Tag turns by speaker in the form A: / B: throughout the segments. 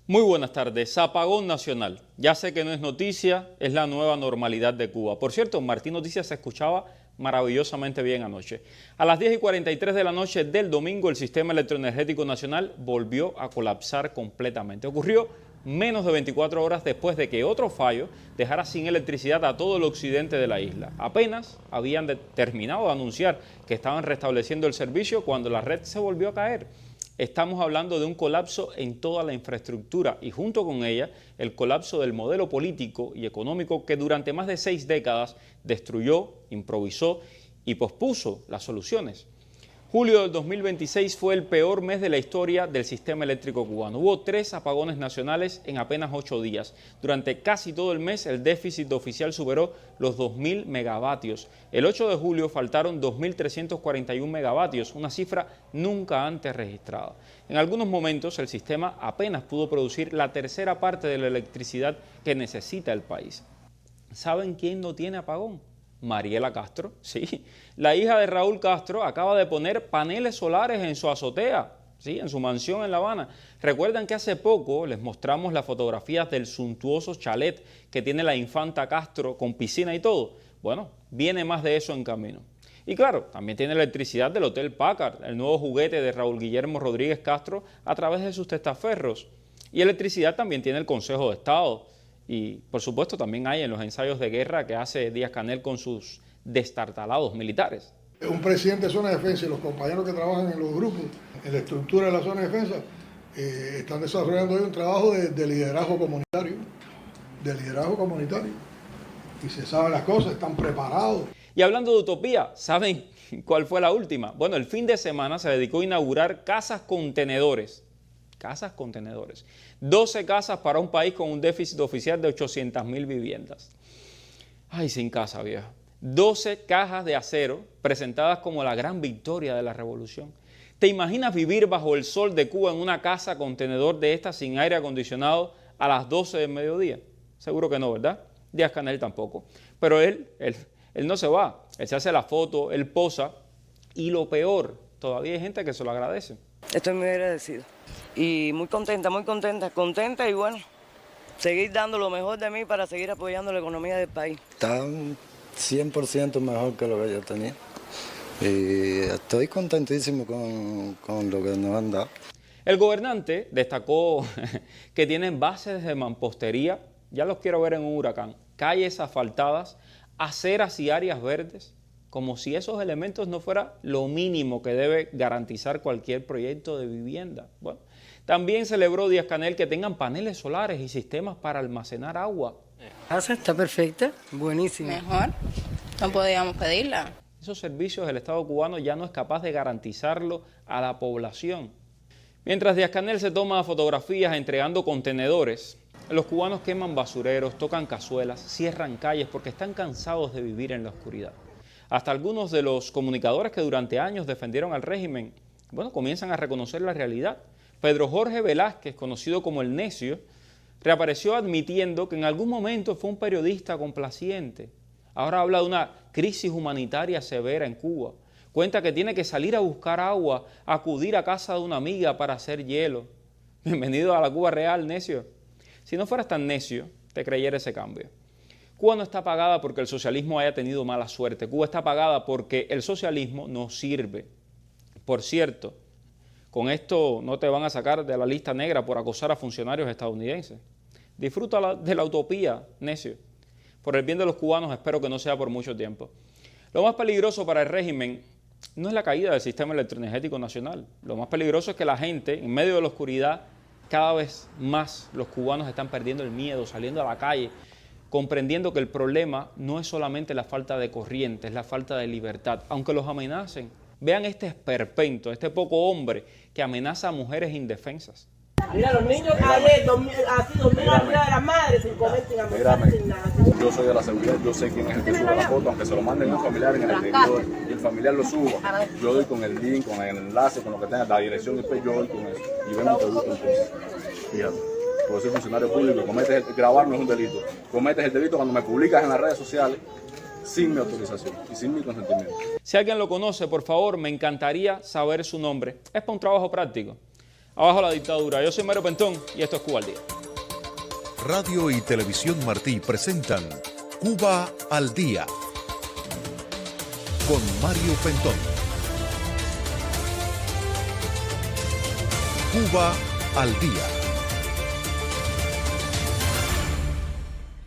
A: Muy buenas tardes. Apagón nacional. Ya sé que no es noticia, es la nueva normalidad de Cuba. Por cierto, Martín Noticias se escuchaba maravillosamente bien anoche. A las 10:43 de la noche del domingo, el sistema electroenergético nacional volvió a colapsar completamente. Ocurrió menos de 24 horas después de que otro fallo dejara sin electricidad a todo el occidente de la isla. Apenas habían terminado de anunciar que estaban restableciendo el servicio cuando la red se volvió a caer. Estamos hablando de un colapso en toda la infraestructura y junto con ella el colapso del modelo político y económico que durante más de 6 décadas destruyó, improvisó y pospuso las soluciones. Julio del 2026 fue el peor mes de la historia del sistema eléctrico cubano. Hubo 3 apagones nacionales en apenas 8 días. Durante casi todo el mes el déficit oficial superó los 2.000 megavatios. El 8 de julio faltaron 2.341 megavatios, una cifra nunca antes registrada. En algunos momentos el sistema apenas pudo producir la tercera parte de la electricidad que necesita el país. ¿Saben quién no tiene apagón? Mariela Castro, sí. La hija de Raúl Castro acaba de poner paneles solares en su azotea, sí, en su mansión en La Habana. Recuerdan que hace poco les mostramos las fotografías del suntuoso chalet que tiene la infanta Castro con piscina y todo. Bueno, viene más de eso en camino. Y claro, también tiene electricidad del Hotel Packard, el nuevo juguete de Raúl Guillermo Rodríguez Castro a través de sus testaferros. Y electricidad también tiene el Consejo de Estado. Y por supuesto también hay en los ensayos de guerra que hace Díaz-Canel con sus destartalados militares.
B: Un presidente de zona de defensa y los compañeros que trabajan en los grupos, en la estructura de la zona de defensa, están desarrollando hoy un trabajo de liderazgo comunitario, y se saben las cosas, están preparados.
A: Y hablando de utopía, ¿saben cuál fue la última? Bueno, el fin de semana se dedicó a inaugurar casas contenedores. 12 casas para un país con un déficit oficial de 800.000 viviendas. Ay, sin casa, vieja. 12 cajas de acero presentadas como la gran victoria de la revolución. ¿Te imaginas vivir bajo el sol de Cuba en una casa contenedor de estas sin aire acondicionado a las 12 del mediodía? Seguro que no, ¿verdad? Díaz-Canel tampoco. Pero él no se va. Él se hace la foto, él posa y lo peor, todavía hay gente que se lo agradece.
C: Estoy muy agradecido y muy contenta y bueno, seguir dando lo mejor de mí para seguir apoyando la economía del país.
D: Está 100% mejor que lo que yo tenía y estoy contentísimo con lo que nos han dado.
A: El gobernante destacó que tienen bases de mampostería, ya los quiero ver en un huracán, calles asfaltadas, aceras y áreas verdes, como si esos elementos no fuera lo mínimo que debe garantizar cualquier proyecto de vivienda. Bueno, también celebró Díaz-Canel que tengan paneles solares y sistemas para almacenar agua.
C: La casa está perfecta, buenísima.
E: Mejor, no podíamos pedirla.
A: Esos servicios el Estado cubano ya no es capaz de garantizarlo a la población. Mientras Díaz-Canel se toma fotografías entregando contenedores, los cubanos queman basureros, tocan cazuelas, cierran calles porque están cansados de vivir en la oscuridad. Hasta algunos de los comunicadores que durante años defendieron al régimen, bueno, comienzan a reconocer la realidad. Pedro Jorge Velázquez, conocido como el Necio, reapareció admitiendo que en algún momento fue un periodista complaciente. Ahora habla de una crisis humanitaria severa en Cuba. Cuenta que tiene que salir a buscar agua, acudir a casa de una amiga para hacer hielo. Bienvenido a la Cuba real, Necio. Si no fueras tan necio, te creyera ese cambio. Cuba no está pagada porque el socialismo haya tenido mala suerte. Cuba está pagada porque el socialismo no sirve. Por cierto, con esto no te van a sacar de la lista negra por acosar a funcionarios estadounidenses. Disfruta de la utopía, necio. Por el bien de los cubanos espero que no sea por mucho tiempo. Lo más peligroso para el régimen no es la caída del sistema electroenergético nacional. Lo más peligroso es que la gente, en medio de la oscuridad, cada vez más los cubanos están perdiendo el miedo, saliendo a la calle, comprendiendo que el problema no es solamente la falta de corriente, es la falta de libertad. Aunque los amenacen, vean este esperpento, este poco hombre que amenaza a mujeres indefensas.
F: Mira, los niños ayer así dormían arriba de las madres sin comer, sin almorzar, sin nada.
G: Yo soy de la seguridad, yo sé quién es el que sube la foto, aunque se lo manden a un familiar en el exterior y el familiar lo suba. Yo doy con el link, con el enlace, con lo que tenga, la dirección, después yo doy con eso. Y vemos que gusta entonces. Fíjate. Por ser funcionario público, grabar no es un delito. Cometes el delito cuando me publicas en las redes sociales sin mi autorización y sin mi consentimiento.
A: Si alguien lo conoce, por favor, me encantaría saber su nombre. Es para un trabajo práctico. Abajo la dictadura. Yo soy Mario Pentón y esto es Cuba al Día.
H: Radio y Televisión Martí presentan Cuba al Día con Mario Pentón. Cuba al Día.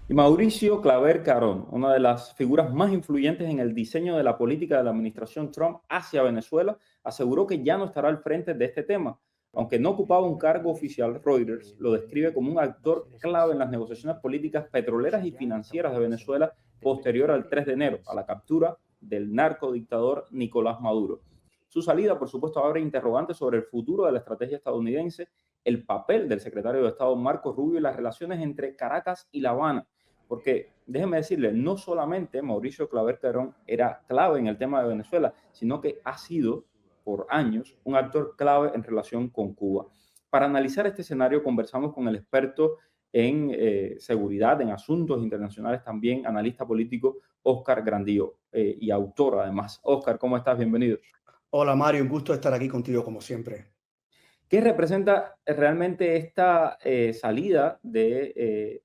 A: Y Mauricio Claver Carón, una de las figuras más influyentes en el diseño de la política de la administración Trump hacia Venezuela, aseguró que ya no estará al frente de este tema. Aunque no ocupaba un cargo oficial, Reuters lo describe como un actor clave en las negociaciones políticas petroleras y financieras de Venezuela posterior al 3 de enero, a la captura del narcodictador Nicolás Maduro. Su salida, por supuesto, abre interrogantes sobre el futuro de la estrategia estadounidense, el papel del secretario de Estado Marco Rubio y las relaciones entre Caracas y La Habana. Porque, déjenme decirle, no solamente Mauricio Claver Carón era clave en el tema de Venezuela, sino que ha sido por años un actor clave en relación con Cuba. Para analizar este escenario conversamos con el experto en seguridad, en asuntos internacionales también, analista político Óscar Grandío y autor además. Óscar, ¿cómo estás? Bienvenido.
I: Hola Mario, un gusto estar aquí contigo como siempre.
A: ¿Qué representa realmente esta salida de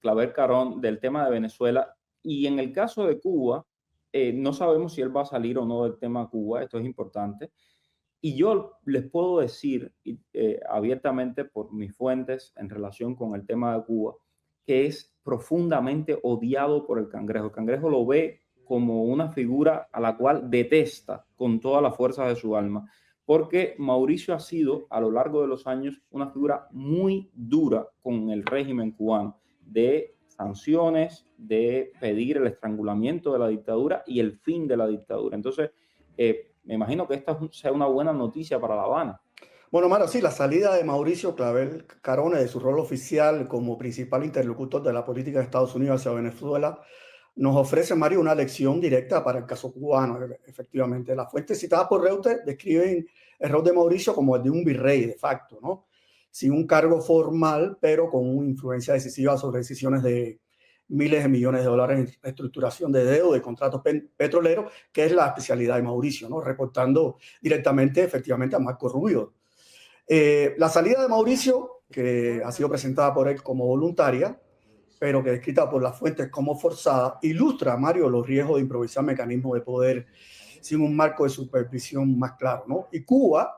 A: Claver Carón del tema de Venezuela? Y en el caso de Cuba, no sabemos si él va a salir o no del tema Cuba, esto es importante. Y yo les puedo decir abiertamente por mis fuentes en relación con el tema de Cuba, que es profundamente odiado por el Cangrejo. El Cangrejo lo ve como una figura a la cual detesta con toda la fuerza de su alma, porque Mauricio ha sido a lo largo de los años una figura muy dura con el régimen cubano, de sanciones, de pedir el estrangulamiento de la dictadura y el fin de la dictadura. Entonces, me imagino que esta sea una buena noticia para La Habana.
I: Bueno, Mario, sí, la salida de Mauricio Claver Carón de su rol oficial como principal interlocutor de la política de Estados Unidos hacia Venezuela nos ofrece, Mario, una lección directa para el caso cubano, efectivamente. Las fuentes citadas por Reuters describen el rol de Mauricio como el de un virrey de facto, ¿no? Sin un cargo formal, pero con una influencia decisiva sobre decisiones de miles de millones de dólares en reestructuración de deuda de contratos petroleros, que es la especialidad de Mauricio, ¿no? Reportando directamente, efectivamente, a Marco Rubio. La salida de Mauricio, que ha sido presentada por él como voluntaria, pero que es descrita por las fuentes como forzada, ilustra, Mario, los riesgos de improvisar mecanismos de poder sin un marco de supervisión más claro, ¿no? Y Cuba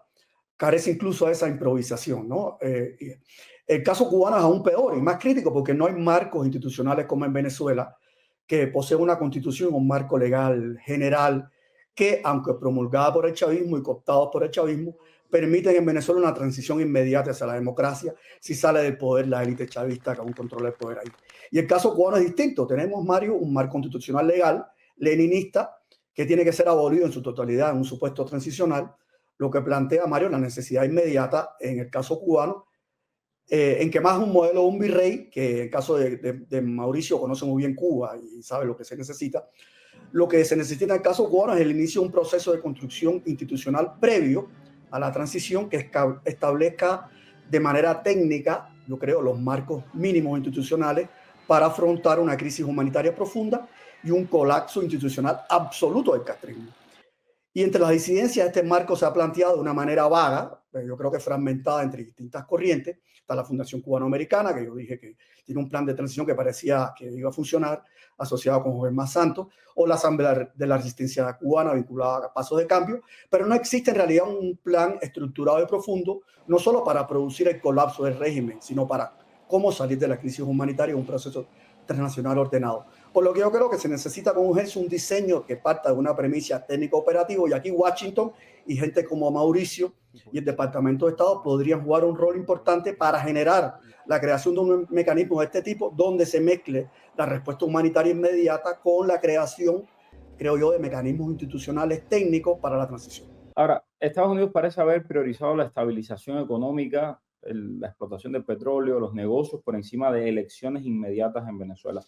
I: carece incluso de esa improvisación, ¿no? El caso cubano es aún peor y más crítico porque no hay marcos institucionales como en Venezuela, que posee una constitución, un marco legal general que, aunque promulgada por el chavismo y cooptados por el chavismo, permiten en Venezuela una transición inmediata hacia la democracia si sale del poder la élite chavista que aún controla el poder ahí. Y el caso cubano es distinto. Tenemos, Mario, un marco constitucional legal, leninista, que tiene que ser abolido en su totalidad en un supuesto transicional, lo que plantea, Mario, la necesidad inmediata en el caso cubano, en que más un modelo de un virrey, que en el caso de Mauricio conoce muy bien Cuba y sabe lo que se necesita. Lo que se necesita en el caso cubano es el inicio de un proceso de construcción institucional previo a la transición que establezca de manera técnica, yo creo, los marcos mínimos institucionales para afrontar una crisis humanitaria profunda y un colapso institucional absoluto del castrismo. Y entre las disidencias, este marco se ha planteado de una manera vaga, yo creo que fragmentada entre distintas corrientes. Está la Fundación Cubanoamericana, que yo dije que tiene un plan de transición que parecía que iba a funcionar, asociado con Joven Más Santos, o la Asamblea de la Resistencia Cubana, vinculada a Pasos de Cambio, pero no existe en realidad un plan estructurado y profundo, no solo para producir el colapso del régimen, sino para cómo salir de la crisis humanitaria en un proceso transnacional ordenado. Por lo que yo creo que se necesita con urgencia un diseño que parta de una premisa técnico-operativo, y aquí Washington y gente como Mauricio y el Departamento de Estado podrían jugar un rol importante para generar la creación de un mecanismo de este tipo donde se mezcle la respuesta humanitaria inmediata con la creación, creo yo, de mecanismos institucionales técnicos para la transición.
A: Ahora, Estados Unidos parece haber priorizado la estabilización económica, la explotación del petróleo, los negocios por encima de elecciones inmediatas en Venezuela.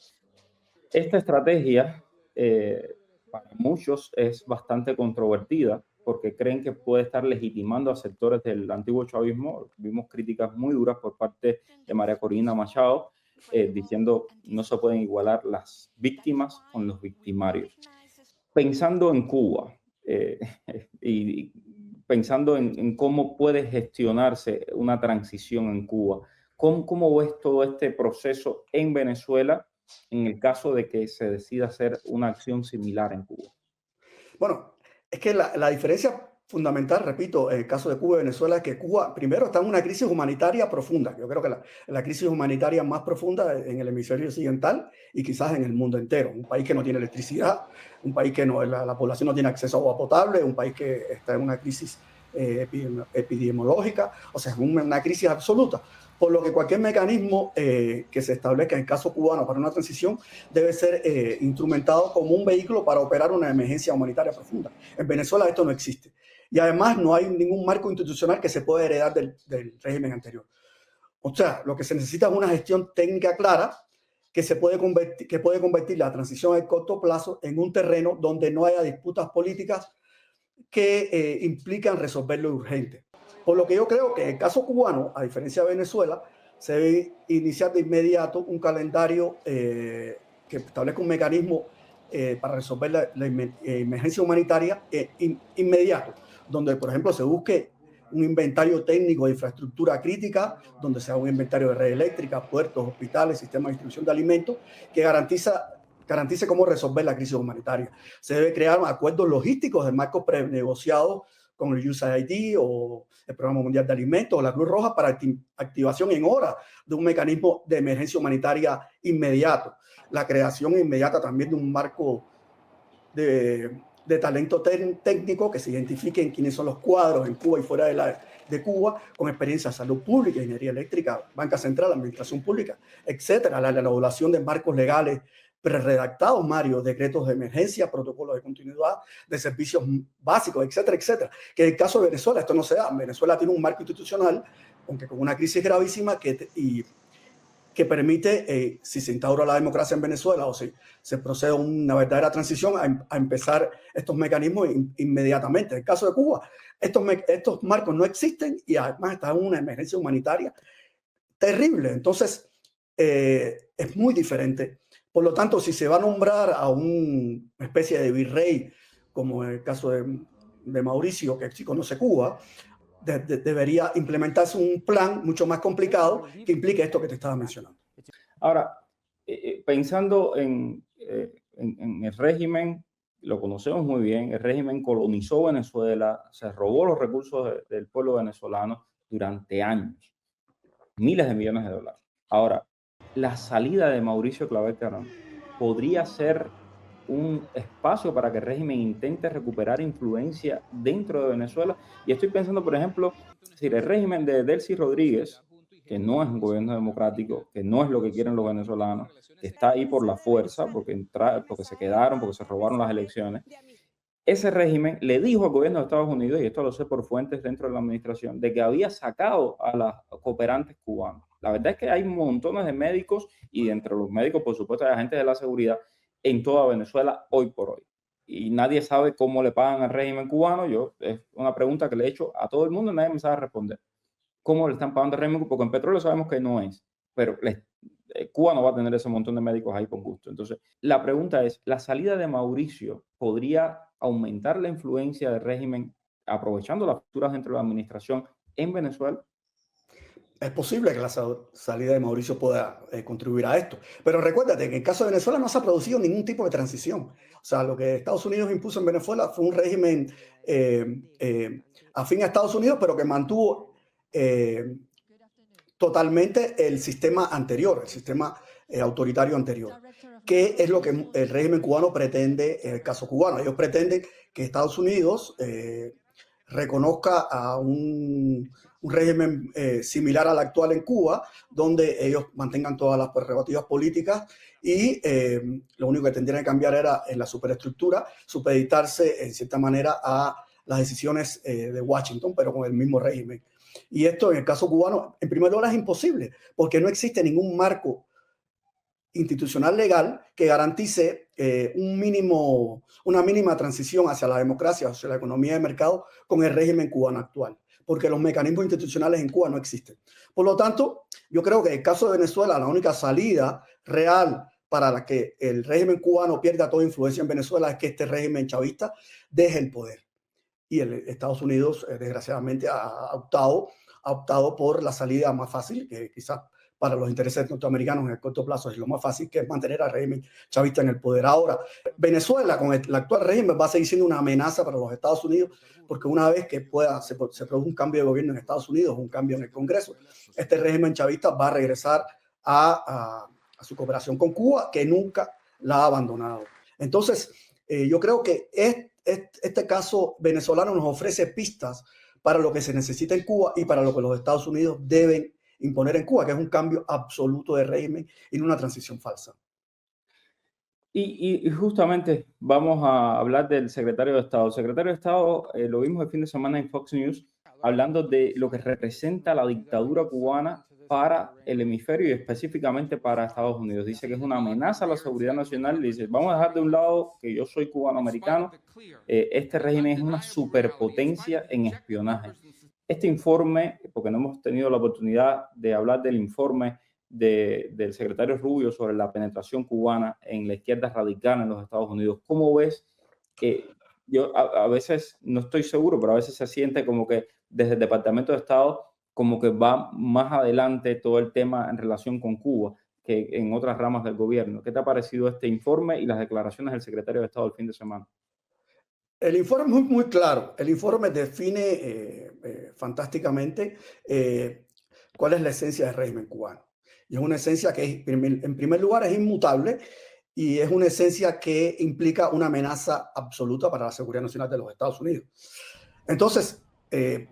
A: Esta estrategia para muchos es bastante controvertida porque creen que puede estar legitimando a sectores del antiguo chavismo. Vimos críticas muy duras por parte de María Corina Machado diciendo no se pueden igualar las víctimas con los victimarios. Pensando en Cuba y pensando en cómo puede gestionarse una transición en Cuba. ¿Cómo ves todo este proceso en Venezuela en el caso de que se decida hacer una acción similar en Cuba?
I: Bueno, es que la diferencia fundamental, repito, en el caso de Cuba y Venezuela, es que Cuba primero está en una crisis humanitaria profunda. Yo creo que la crisis humanitaria más profunda en el hemisferio occidental y quizás en el mundo entero. Un país que no tiene electricidad, un país que la población no tiene acceso a agua potable, un país que está en una crisis epidemiológica, o sea, es una crisis absoluta. Por lo que cualquier mecanismo que se establezca en el caso cubano para una transición debe ser instrumentado como un vehículo para operar una emergencia humanitaria profunda. En Venezuela esto no existe. Y además no hay ningún marco institucional que se pueda heredar del régimen anterior. O sea, lo que se necesita es una gestión técnica clara que puede convertir la transición a corto plazo en un terreno donde no haya disputas políticas que implican resolver lo urgente. Por lo que yo creo que en el caso cubano, a diferencia de Venezuela, se debe iniciar de inmediato un calendario que establezca un mecanismo para resolver la emergencia humanitaria inmediato, donde, por ejemplo, se busque un inventario técnico de infraestructura crítica, donde se haga un inventario de red eléctrica, puertos, hospitales, sistemas de distribución de alimentos, que garantice cómo resolver la crisis humanitaria. Se debe crear acuerdos logísticos de marcos prenegociados con el USAID o el Programa Mundial de Alimentos o la Cruz Roja para activación en horas de un mecanismo de emergencia humanitaria inmediato. La creación inmediata también de un marco de talento técnico que se identifiquen quiénes son los cuadros en Cuba y fuera de Cuba con experiencia en salud pública, ingeniería eléctrica, banca central, administración pública, etcétera. La elaboración de marcos legales preredactados, Mario, decretos de emergencia, protocolos de continuidad, de servicios básicos, etcétera, etcétera. Que en el caso de Venezuela esto no se da. Venezuela tiene un marco institucional, aunque con una crisis gravísima, que permite, si se instaura la democracia en Venezuela o si se procede a una verdadera transición, a empezar estos mecanismos inmediatamente. En el caso de Cuba, estos marcos no existen y además está en una emergencia humanitaria terrible. Entonces, es muy diferente. Por lo tanto, si se va a nombrar a una especie de virrey, como en el caso de Mauricio, que sí conoce Cuba, debería implementarse un plan mucho más complicado que implique esto que te estaba mencionando.
A: Ahora, pensando en el régimen, lo conocemos muy bien, el régimen colonizó Venezuela, se robó los recursos del pueblo venezolano durante años, miles de millones de dólares. Ahora, la salida de Mauricio Clavel Carón podría ser un espacio para que el régimen intente recuperar influencia dentro de Venezuela. Y estoy pensando, por ejemplo, si el régimen de Delcy Rodríguez, que no es un gobierno democrático, que no es lo que quieren los venezolanos, que está ahí por la fuerza, porque se quedaron, porque se robaron las elecciones, ese régimen le dijo al gobierno de Estados Unidos, y esto lo sé por fuentes dentro de la administración, de que había sacado a los cooperantes cubanos. La verdad es que hay montones de médicos y entre los médicos, por supuesto, hay agentes de la seguridad en toda Venezuela hoy por hoy. Y nadie sabe cómo le pagan al régimen cubano. Es una pregunta que le he hecho a todo el mundo y nadie me sabe responder. ¿Cómo le están pagando al régimen? Porque en petróleo sabemos que no es, pero Cuba no va a tener ese montón de médicos ahí con gusto. Entonces, la pregunta es, ¿la salida de Mauricio podría aumentar la influencia del régimen aprovechando las fracturas dentro de la administración en Venezuela?
I: Es posible que la salida de Mauricio pueda contribuir a esto. Pero recuérdate que en el caso de Venezuela no se ha producido ningún tipo de transición. O sea, lo que Estados Unidos impuso en Venezuela fue un régimen afín a Estados Unidos, pero que mantuvo totalmente el sistema anterior, el sistema autoritario anterior, que es lo que el régimen cubano pretende en el caso cubano. Ellos pretenden que Estados Unidos reconozca a un régimen similar al actual en Cuba, donde ellos mantengan todas las prerrogativas políticas y lo único que tendrían que cambiar era en la superestructura, supeditarse en cierta manera a las decisiones de Washington, pero con el mismo régimen. Y esto en el caso cubano, en primer lugar, es imposible, porque no existe ningún marco institucional legal que garantice una mínima transición hacia la democracia, hacia la economía de mercado con el régimen cubano actual, porque los mecanismos institucionales en Cuba no existen. Por lo tanto, yo creo que en el caso de Venezuela, la única salida real para la que el régimen cubano pierda toda influencia en Venezuela es que este régimen chavista deje el poder. y Estados Unidos, desgraciadamente, ha optado por la salida más fácil, que quizás para los intereses norteamericanos en el corto plazo es lo más fácil, que es mantener al régimen chavista en el poder. Ahora, Venezuela con el actual régimen va a seguir siendo una amenaza para los Estados Unidos, porque una vez que se produzca un cambio de gobierno en Estados Unidos, un cambio en el Congreso, este régimen chavista va a regresar a su cooperación con Cuba, que nunca la ha abandonado. Entonces, yo creo que este caso venezolano nos ofrece pistas para lo que se necesita en Cuba y para lo que los Estados Unidos deben imponer en Cuba, que es un cambio absoluto de régimen y no una transición falsa.
A: Y justamente vamos a hablar del secretario de Estado. El secretario de Estado, lo vimos el fin de semana en Fox News, hablando de lo que representa la dictadura cubana para el hemisferio y específicamente para Estados Unidos. Dice que es una amenaza a la seguridad nacional. Dice, vamos a dejar de un lado que yo soy cubano-americano. Este régimen es una superpotencia en espionaje. Este informe, porque no hemos tenido la oportunidad de hablar del informe del secretario Rubio sobre la penetración cubana en la izquierda radical en los Estados Unidos, ¿cómo ves? Yo a veces no estoy seguro, pero a veces se siente como que desde el Departamento de Estado como que va más adelante todo el tema en relación con Cuba que en otras ramas del gobierno. ¿Qué te ha parecido este informe y las declaraciones del secretario de Estado el fin de semana?
I: El informe es muy, muy claro. El informe define fantásticamente cuál es la esencia del régimen cubano. Y es una esencia que, en primer lugar, es inmutable y es una esencia que implica una amenaza absoluta para la seguridad nacional de los Estados Unidos. Entonces,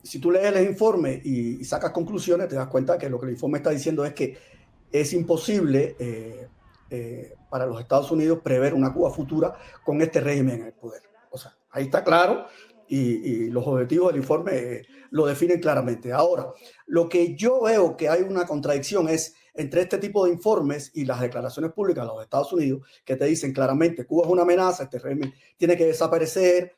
I: si tú lees el informe y sacas conclusiones, te das cuenta que lo que el informe está diciendo es que es imposible para los Estados Unidos prever una Cuba futura con este régimen en el poder. O sea, ahí está claro y los objetivos del informe lo definen claramente. Ahora, lo que yo veo que hay una contradicción es entre este tipo de informes y las declaraciones públicas de los Estados Unidos que te dicen claramente Cuba es una amenaza, este régimen tiene que desaparecer,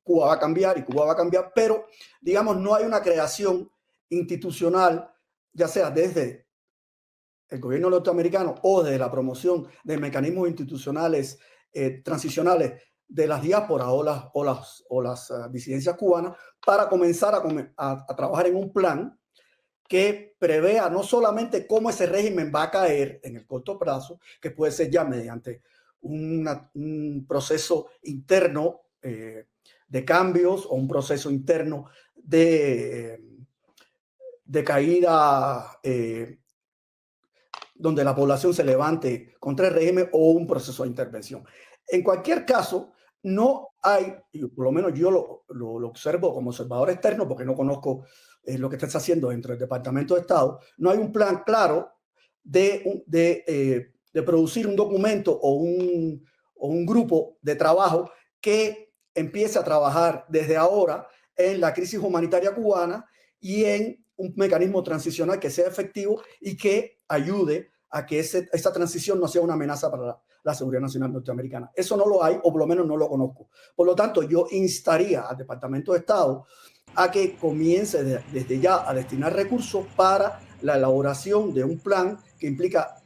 I: Cuba va a cambiar y Cuba va a cambiar, pero digamos no hay una creación institucional, ya sea desde el gobierno norteamericano o desde la promoción de mecanismos institucionales transicionales de las diásporas o las disidencias cubanas para comenzar a trabajar en un plan que prevea no solamente cómo ese régimen va a caer en el corto plazo, que puede ser ya mediante un proceso interno de cambios o un proceso interno de caída donde la población se levante contra el régimen o un proceso de intervención. En cualquier caso, no hay, y por lo menos yo lo observo como observador externo porque no conozco lo que está haciendo dentro del Departamento de Estado, no hay un plan claro de producir un documento o un grupo de trabajo que empiece a trabajar desde ahora en la crisis humanitaria cubana y en un mecanismo transicional que sea efectivo y que ayude a que esa transición no sea una amenaza para la seguridad nacional norteamericana. Eso no lo hay, o por lo menos no lo conozco. Por lo tanto, yo instaría al Departamento de Estado a que comience desde ya a destinar recursos para la elaboración de un plan que implica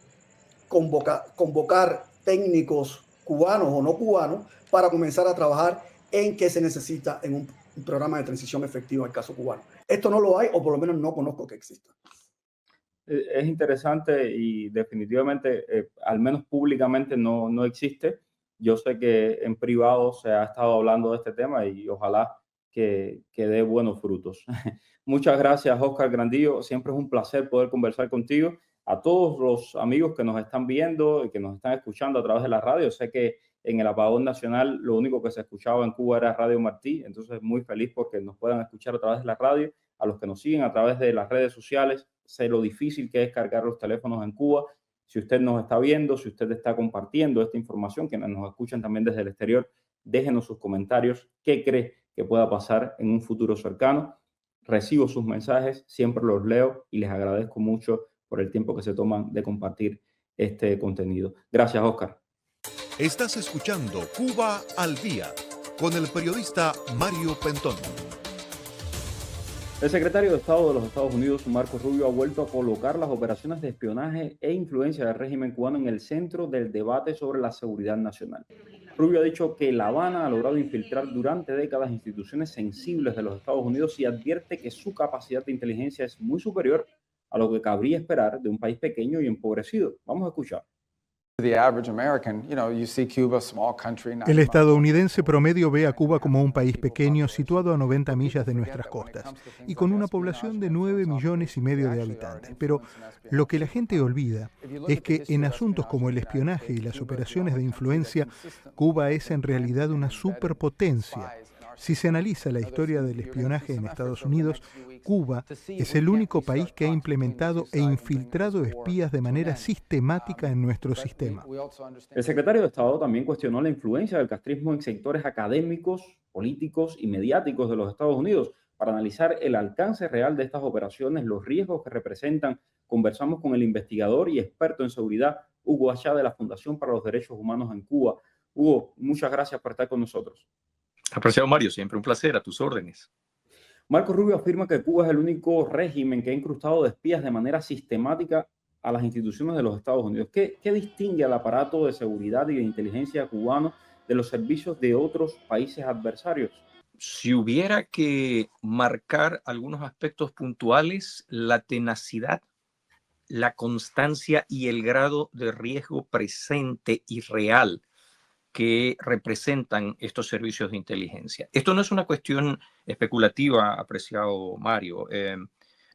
I: convocar técnicos cubanos o no cubanos para comenzar a trabajar en qué se necesita en un programa de transición efectivo en el caso cubano. Esto no lo hay, o por lo menos no conozco que exista.
A: Es interesante y definitivamente, al menos públicamente, no existe. Yo sé que en privado se ha estado hablando de este tema y ojalá que dé buenos frutos. Muchas gracias, Oscar Grandillo. Siempre es un placer poder conversar contigo. A todos los amigos que nos están viendo y que nos están escuchando a través de la radio, sé que en el apagón nacional lo único que se escuchaba en Cuba era Radio Martí, entonces muy feliz porque nos puedan escuchar a través de la radio. A los que nos siguen a través de las redes sociales, sé lo difícil que es cargar los teléfonos en Cuba. Si usted nos está viendo, si usted está compartiendo esta información, que nos escuchan también desde el exterior, déjenos sus comentarios. ¿Qué cree que pueda pasar en un futuro cercano? Recibo sus mensajes, siempre los leo y les agradezco mucho por el tiempo que se toman de compartir este contenido. Gracias, Oscar.
H: Estás escuchando Cuba al Día con el periodista Mario Pentón.
A: El secretario de Estado de los Estados Unidos, Marco Rubio, ha vuelto a colocar las operaciones de espionaje e influencia del régimen cubano en el centro del debate sobre la seguridad nacional. Rubio ha dicho que La Habana ha logrado infiltrar durante décadas instituciones sensibles de los Estados Unidos y advierte que su capacidad de inteligencia es muy superior a lo que cabría esperar de un país pequeño y empobrecido. Vamos a escuchar.
J: El estadounidense promedio ve a Cuba como un país pequeño situado a 90 millas de nuestras costas y con una población de 9,5 millones de habitantes. Pero lo que la gente olvida es que en asuntos como el espionaje y las operaciones de influencia, Cuba es en realidad una superpotencia. Si se analiza la historia del espionaje en Estados Unidos, Cuba es el único país que ha implementado e infiltrado espías de manera sistemática en nuestro sistema.
A: El secretario de Estado también cuestionó la influencia del castrismo en sectores académicos, políticos y mediáticos de los Estados Unidos para analizar el alcance real de estas operaciones, los riesgos que representan. Conversamos con el investigador y experto en seguridad, Hugo Achá, de la Fundación para los Derechos Humanos en Cuba. Hugo, muchas gracias por estar con nosotros.
K: Apreciado Mario, siempre un placer, a tus órdenes.
A: Marco Rubio afirma que Cuba es el único régimen que ha incrustado de espías de manera sistemática a las instituciones de los Estados Unidos. ¿Qué distingue al aparato de seguridad y de inteligencia cubano de los servicios de otros países adversarios?
K: Si hubiera que marcar algunos aspectos puntuales, la tenacidad, la constancia y el grado de riesgo presente y real que representan estos servicios de inteligencia. Esto no es una cuestión especulativa, apreciado Mario.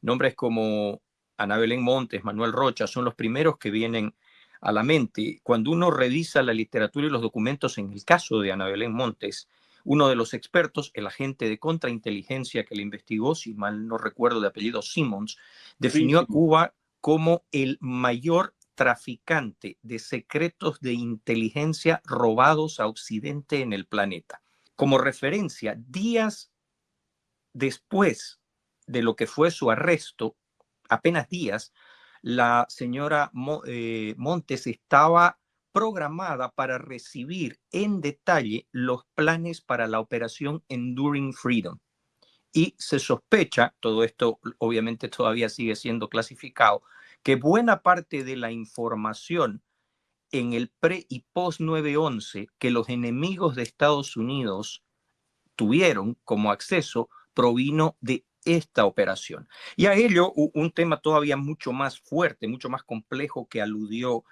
K: Nombres como Ana Belén Montes, Manuel Rocha, son los primeros que vienen a la mente. Cuando uno revisa la literatura y los documentos en el caso de Ana Belén Montes, uno de los expertos, el agente de contrainteligencia que le investigó, si mal no recuerdo de apellido Simmons, definió a Cuba como el mayor traficante de secretos de inteligencia robados a Occidente en el planeta. Como referencia, días después de lo que fue su arresto, apenas días, la señora Montes estaba programada para recibir en detalle los planes para la operación Enduring Freedom. Y se sospecha, todo esto obviamente todavía sigue siendo clasificado, que buena parte de la información en el pre y post 9/11 que los enemigos de Estados Unidos tuvieron como acceso provino de esta operación. Y a ello un tema todavía mucho más fuerte, mucho más complejo que aludió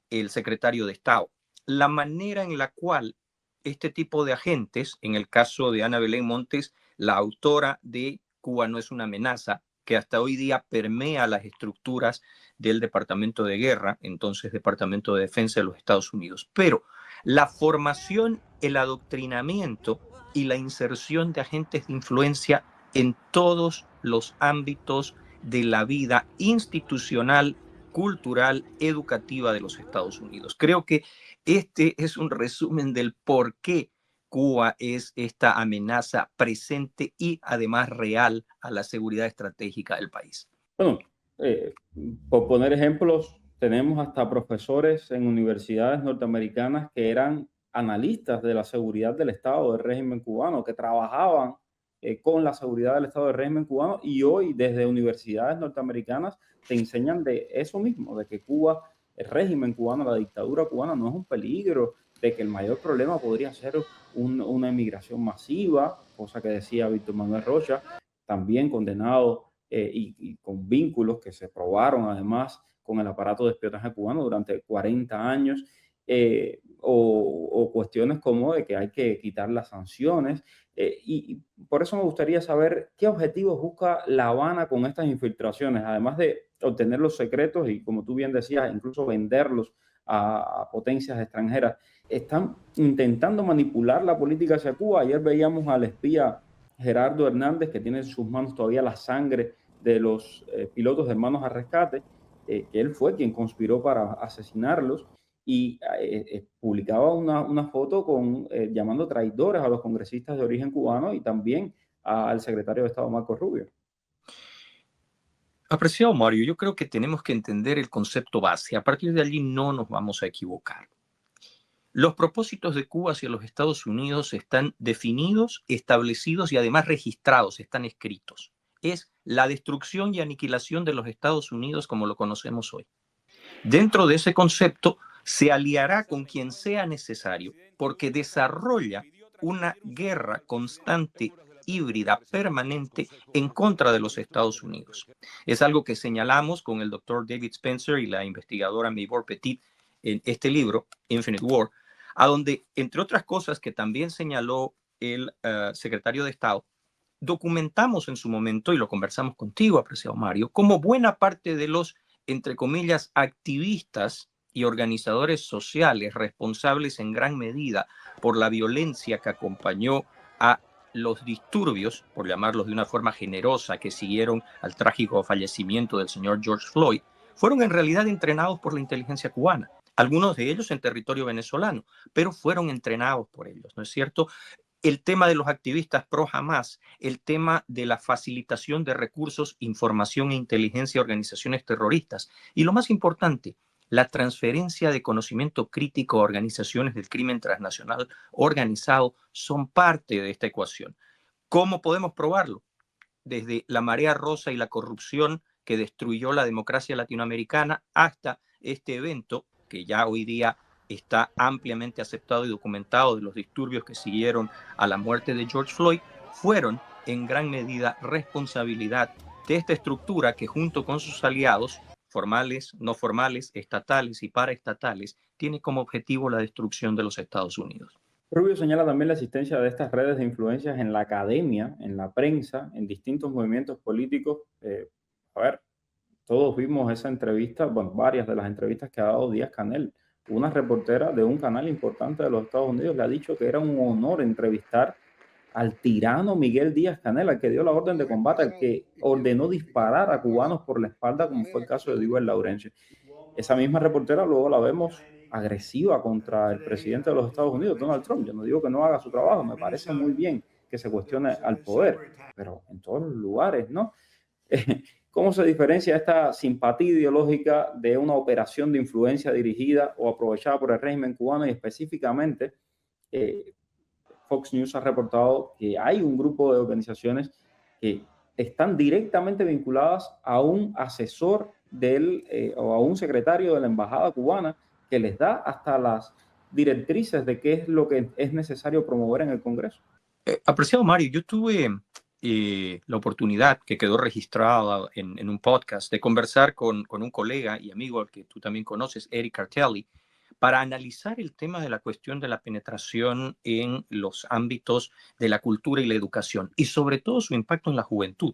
K: el secretario de Estado. La manera en la cual este tipo de agentes, en el caso de Ana Belén Montes, la autora de Cuba no es una amenaza, que hasta hoy día permea las estructuras del Departamento de Guerra, entonces Departamento de Defensa de los Estados Unidos. Pero la formación, el adoctrinamiento y la inserción de agentes de influencia en todos los ámbitos de la vida institucional, cultural, educativa de los Estados Unidos. Creo que este es un resumen del por qué Cuba es esta amenaza presente y además real a la seguridad estratégica del país.
A: Bueno, por poner ejemplos, tenemos hasta profesores en universidades norteamericanas que eran analistas de la seguridad del Estado del régimen cubano, que trabajaban con la seguridad del Estado del régimen cubano, y hoy desde universidades norteamericanas te enseñan de eso mismo, de que Cuba, el régimen cubano, la dictadura cubana no es un peligro, de que el mayor problema podría ser una emigración masiva, cosa que decía Víctor Manuel Rocha, también condenado y con vínculos que se probaron además con el aparato de espionaje cubano durante 40 años, o cuestiones como de que hay que quitar las sanciones. Y por eso me gustaría saber qué objetivos busca La Habana con estas infiltraciones, además de obtener los secretos y, como tú bien decías, incluso venderlos a potencias extranjeras. Están intentando manipular la política hacia Cuba. Ayer veíamos al espía Gerardo Hernández, que tiene en sus manos todavía la sangre de los pilotos de Hermanos al Rescate, que él fue quien conspiró para asesinarlos, y publicaba una foto llamando traidores a los congresistas de origen cubano y también al secretario de Estado Marco Rubio.
K: Apreciado Mario, yo creo que tenemos que entender el concepto base. A partir de allí no nos vamos a equivocar. Los propósitos de Cuba hacia los Estados Unidos están definidos, establecidos y además registrados, están escritos. Es la destrucción y aniquilación de los Estados Unidos como lo conocemos hoy. Dentro de ese concepto se aliará con quien sea necesario porque desarrolla una guerra constante, híbrida, permanente en contra de los Estados Unidos. Es algo que señalamos con el doctor David Spencer y la investigadora Maybor Petit en este libro, Infinite War, a donde, entre otras cosas que también señaló el secretario de Estado, documentamos en su momento, y lo conversamos contigo, apreciado Mario, cómo buena parte de los, entre comillas, activistas y organizadores sociales responsables en gran medida por la violencia que acompañó a los disturbios, por llamarlos de una forma generosa, que siguieron al trágico fallecimiento del señor George Floyd, fueron en realidad entrenados por la inteligencia cubana. Algunos de ellos en territorio venezolano, pero fueron entrenados por ellos, ¿no es cierto? El tema de los activistas pro Hamas, el tema de la facilitación de recursos, información e inteligencia a organizaciones terroristas. Y lo más importante, la transferencia de conocimiento crítico a organizaciones del crimen transnacional organizado son parte de esta ecuación. ¿Cómo podemos probarlo? Desde la marea rosa y la corrupción que destruyó la democracia latinoamericana hasta este evento que ya hoy día está ampliamente aceptado y documentado, de los disturbios que siguieron a la muerte de George Floyd, fueron en gran medida responsabilidad de esta estructura que, junto con sus aliados formales, no formales, estatales y paraestatales, tiene como objetivo la destrucción de los Estados Unidos.
A: Rubio señala también la existencia de estas redes de influencias en la academia, en la prensa, en distintos movimientos políticos. Todos vimos esa entrevista, bueno, varias de las entrevistas que ha dado Díaz-Canel. Una reportera de un canal importante de los Estados Unidos le ha dicho que era un honor entrevistar al tirano Miguel Díaz-Canel, al que dio la orden de combate, al que ordenó disparar a cubanos por la espalda, como fue el caso de Diego Laurencio. Esa misma reportera luego la vemos agresiva contra el presidente de los Estados Unidos, Donald Trump. Yo no digo que no haga su trabajo, me parece muy bien que se cuestione al poder, pero en todos los lugares, ¿no? ¿Cómo se diferencia esta simpatía ideológica de una operación de influencia dirigida o aprovechada por el régimen cubano? Y específicamente, Fox News ha reportado que hay un grupo de organizaciones que están directamente vinculadas a un asesor o a un secretario de la embajada cubana que les da hasta las directrices de qué es lo que es necesario promover en el Congreso.
K: Apreciado Mario, yo tuve la oportunidad, que quedó registrada en un podcast, de conversar con un colega y amigo al que tú también conoces, Eric Cartelli, para analizar el tema de la cuestión de la penetración en los ámbitos de la cultura y la educación, y sobre todo su impacto en la juventud.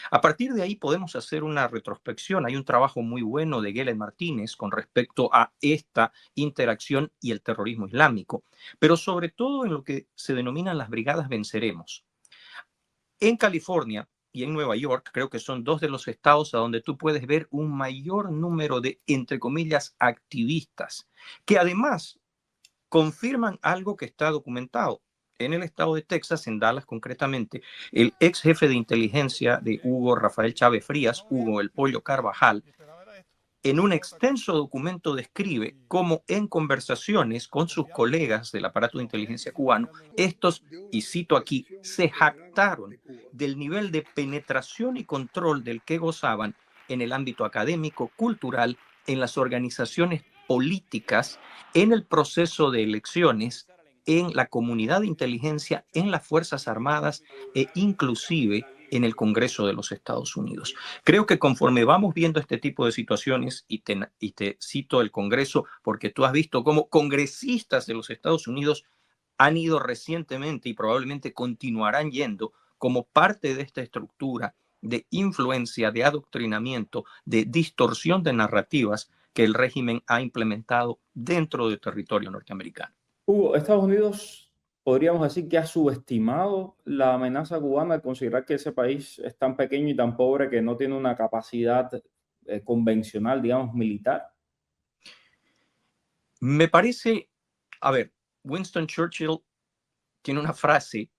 K: A partir de ahí podemos hacer una retrospección. Hay un trabajo muy bueno de Gelen Martínez con respecto a esta interacción y el terrorismo islámico, pero sobre todo en lo que se denominan las brigadas Venceremos. En California y en Nueva York, creo que son dos de los estados a donde tú puedes ver un mayor número de, entre comillas, activistas, que además confirman algo que está documentado. En el estado de Texas, en Dallas concretamente, el ex jefe de inteligencia de Hugo Rafael Chávez Frías, Hugo el Pollo Carvajal, en un extenso documento describe cómo en conversaciones con sus colegas del aparato de inteligencia cubano, estos, y cito aquí, se jactaron del nivel de penetración y control del que gozaban en el ámbito académico, cultural, en las organizaciones políticas, en el proceso de elecciones, en la comunidad de inteligencia, en las Fuerzas Armadas e inclusive en el Congreso de los Estados Unidos. Creo que conforme vamos viendo este tipo de situaciones, y te cito el Congreso, porque tú has visto cómo congresistas de los Estados Unidos han ido recientemente y probablemente continuarán yendo como parte de esta estructura de influencia, de adoctrinamiento, de distorsión de narrativas que el régimen ha implementado dentro del territorio norteamericano.
A: Hugo, Estados Unidos podríamos decir que ha subestimado la amenaza cubana al considerar que ese país es tan pequeño y tan pobre que no tiene una capacidad convencional, digamos, militar.
K: Me parece, Winston Churchill tiene una frase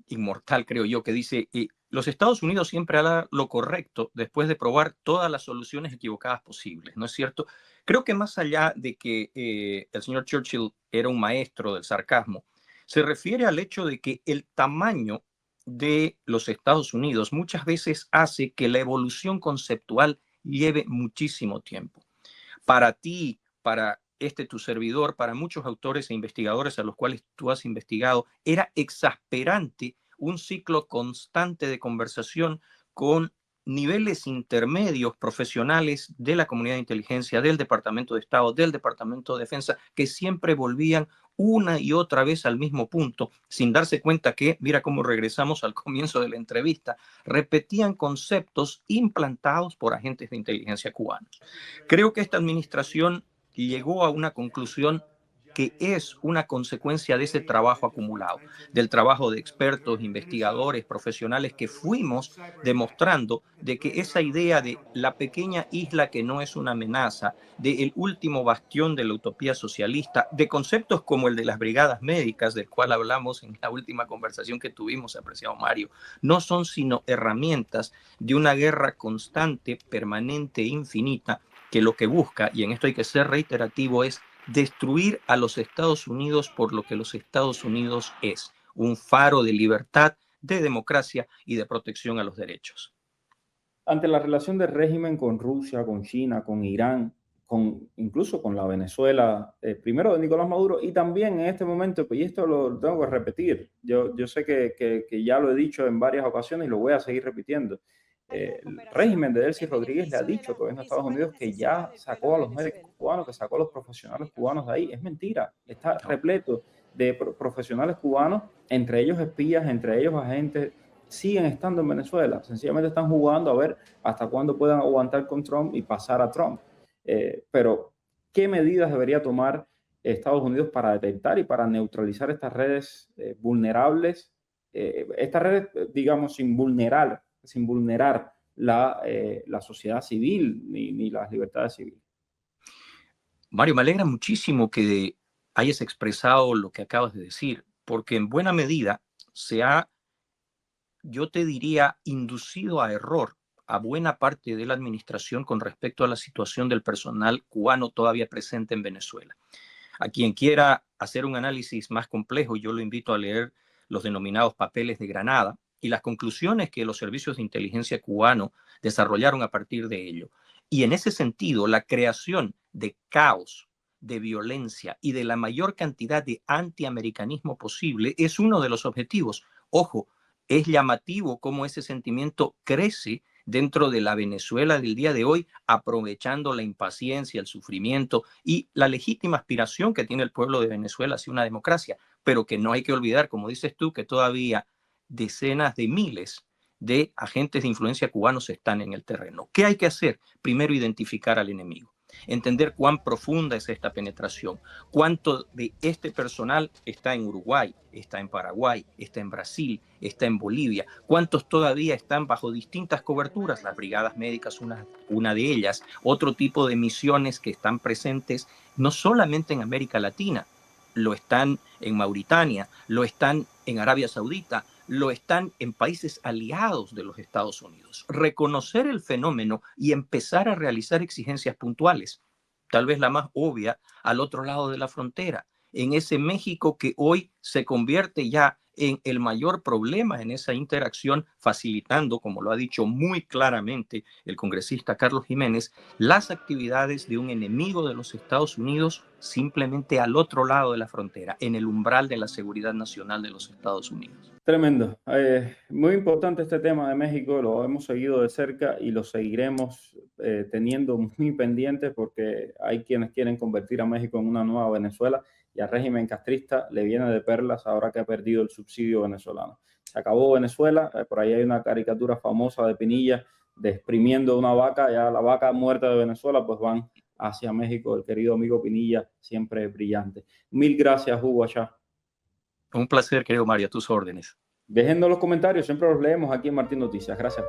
K: inmortal, creo yo, que dice, los Estados Unidos siempre hará lo correcto después de probar todas las soluciones equivocadas posibles, ¿no es cierto? Creo que más allá de que el señor Churchill era un maestro del sarcasmo, se refiere al hecho de que el tamaño de los Estados Unidos muchas veces hace que la evolución conceptual lleve muchísimo tiempo. Para ti, para tu servidor, para muchos autores e investigadores a los cuales tú has investigado, era exasperante un ciclo constante de conversación con niveles intermedios profesionales de la comunidad de inteligencia, del Departamento de Estado, del Departamento de Defensa, que siempre volvían una y otra vez al mismo punto, sin darse cuenta que, mira cómo regresamos al comienzo de la entrevista, repetían conceptos implantados por agentes de inteligencia cubanos. Creo que esta administración llegó a una conclusión que es una consecuencia de ese trabajo acumulado, del trabajo de expertos, investigadores, profesionales que fuimos demostrando de que esa idea de la pequeña isla que no es una amenaza, del último bastión de la utopía socialista, de conceptos como el de las brigadas médicas, del cual hablamos en la última conversación que tuvimos, apreciado Mario, no son sino herramientas de una guerra constante, permanente e infinita, que lo que busca, y en esto hay que ser reiterativo, es destruir a los Estados Unidos por lo que los Estados Unidos es, un faro de libertad, de democracia y de protección a los derechos.
A: Ante la relación del régimen con Rusia, con China, con Irán, incluso con la Venezuela, primero de Nicolás Maduro, y también en este momento, pues, y esto lo tengo que repetir, yo sé que ya lo he dicho en varias ocasiones y lo voy a seguir repitiendo. El régimen de Delcy Rodríguez le ha dicho al gobierno de Estados Unidos que ya sacó a los médicos cubanos, que sacó a los profesionales cubanos de ahí. Es mentira, está repleto de profesionales cubanos, entre ellos espías, entre ellos agentes, siguen estando en Venezuela. Sencillamente están jugando a ver hasta cuándo puedan aguantar con Trump y pasar a Trump. Pero, ¿qué medidas debería tomar Estados Unidos para detectar y para neutralizar estas redes vulnerables? Estas redes, digamos, sin vulnerar la sociedad civil ni las libertades civiles.
K: Mario, me alegra muchísimo que hayas expresado lo que acabas de decir, porque en buena medida se ha, yo te diría, inducido a error a buena parte de la administración con respecto a la situación del personal cubano todavía presente en Venezuela. A quien quiera hacer un análisis más complejo, yo lo invito a leer los denominados papeles de Granada y las conclusiones que los servicios de inteligencia cubano desarrollaron a partir de ello. Y en ese sentido, la creación de caos, de violencia y de la mayor cantidad de antiamericanismo posible es uno de los objetivos. Ojo, es llamativo cómo ese sentimiento crece dentro de la Venezuela del día de hoy, aprovechando la impaciencia, el sufrimiento y la legítima aspiración que tiene el pueblo de Venezuela hacia una democracia, pero que no hay que olvidar, como dices tú, que todavía decenas de miles de agentes de influencia cubanos están en el terreno. ¿Qué hay que hacer? Primero, identificar al enemigo, entender cuán profunda es esta penetración, cuánto de este personal está en Uruguay, está en Paraguay, está en Brasil, está en Bolivia, cuántos todavía están bajo distintas coberturas, las brigadas médicas, una de ellas, otro tipo de misiones que están presentes no solamente en América Latina, lo están en Mauritania, lo están en Arabia Saudita, lo están en países aliados de los Estados Unidos. Reconocer el fenómeno y empezar a realizar exigencias puntuales, tal vez la más obvia, al otro lado de la frontera, en ese México que hoy se convierte ya en el mayor problema en esa interacción, facilitando, como lo ha dicho muy claramente el congresista Carlos Jiménez, las actividades de un enemigo de los Estados Unidos simplemente al otro lado de la frontera, en el umbral de la seguridad nacional de los Estados Unidos.
A: Tremendo. Muy importante este tema de México, lo hemos seguido de cerca y lo seguiremos teniendo muy pendiente porque hay quienes quieren convertir a México en una nueva Venezuela y al régimen castrista le viene de perlas ahora que ha perdido el subsidio venezolano. Se acabó Venezuela, por ahí hay una caricatura famosa de Pinilla exprimiendo una vaca, ya la vaca muerta de Venezuela, pues van hacia México, el querido amigo Pinilla, siempre brillante. Mil gracias, Hugo Achá.
K: Un placer, querido Mario, a tus órdenes.
A: Dejando los comentarios, siempre los leemos aquí en Martín Noticias. Gracias.